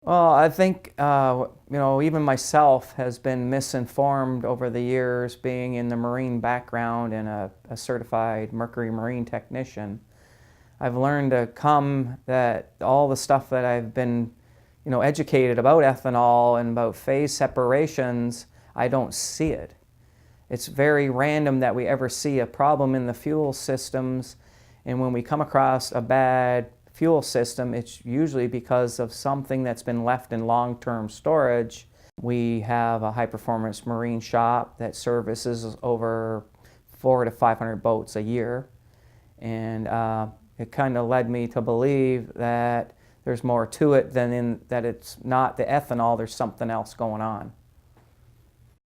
Well, I think, even myself has been misinformed over the years, being in the marine background and a certified Mercury marine technician. I've learned to come that all the stuff that I've been, educated about ethanol and about phase separations, I don't see it. It's very random that we ever see a problem in the fuel systems, and when we come across a bad fuel system, it's usually because of something that's been left in long-term storage. We have a high-performance marine shop that services over 400 to 500 boats a year, and it kind of led me to believe that there's more to it than that it's not the ethanol, there's something else going on.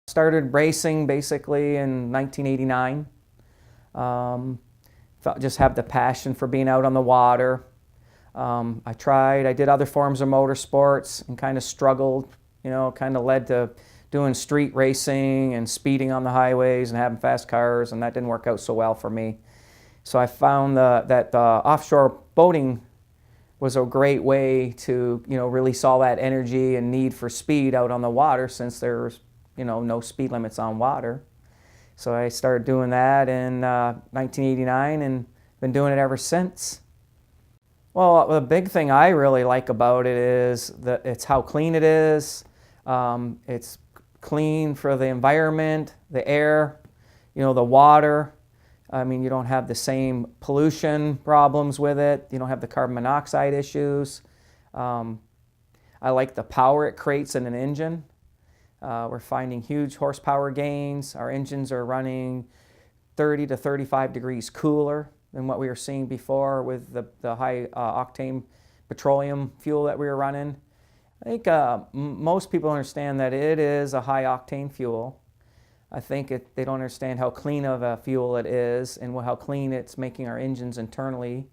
Started racing basically in 1989. Just have the passion for being out on the water. I did other forms of motorsports and kind of struggled, kind of led to doing street racing and speeding on the highways and having fast cars, and that didn't work out so well for me. So I found that offshore boating was a great way to, release all that energy and need for speed out on the water, since there's no speed limits on water. So I started doing that in 1989 and been doing it ever since. Well, the big thing I really like about it is that it's how clean it is. It's clean for the environment, the air, the water. I mean, you don't have the same pollution problems with it. You don't have the carbon monoxide issues. I like the power it creates in an engine. We're finding huge horsepower gains. Our engines are running 30 to 35 degrees cooler than what we were seeing before with the high octane petroleum fuel that we were running. I think most people understand that it is a high octane fuel. I think they don't understand how clean of a fuel it is and how clean it's making our engines internally.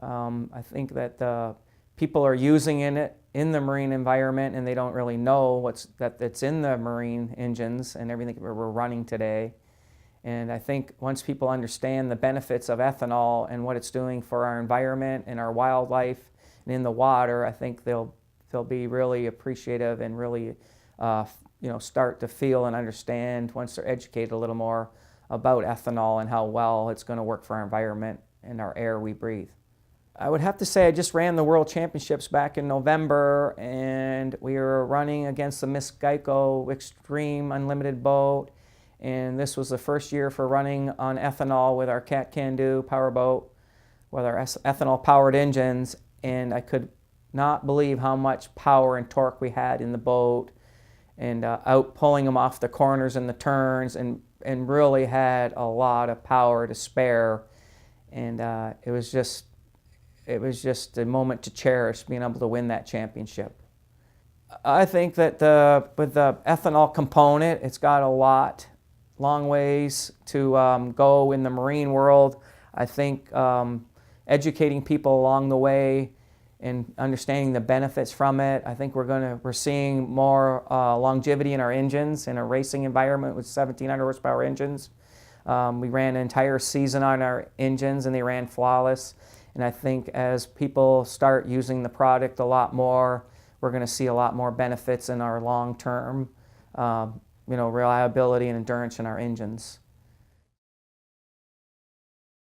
I think that people are using it in the marine environment, and they don't really know that's in the marine engines and everything we're running today. And I think once people understand the benefits of ethanol and what it's doing for our environment and our wildlife and in the water, I think they'll be really appreciative and really start to feel and understand, once they're educated a little more about ethanol and how well it's going to work for our environment and our air we breathe. I would have to say I just ran the World Championships back in November, and we were running against the Miss Geico Extreme Unlimited boat, and this was the first year for running on ethanol with our Cat Can Do powerboat with our ethanol powered engines, and I could not believe how much power and torque we had in the boat, and out pulling them off the corners and the turns, and really had a lot of power to spare, and it was just a moment to cherish, being able to win that championship. I think that with the ethanol component, it's got a long ways to go in the marine world. I think educating people along the way and understanding the benefits from it. I think we're seeing more longevity in our engines in a racing environment with 1,700 horsepower engines. We ran an entire season on our engines, and they ran flawless. And I think as people start using the product a lot more, we're going to see a lot more benefits in our long-term, reliability and endurance in our engines.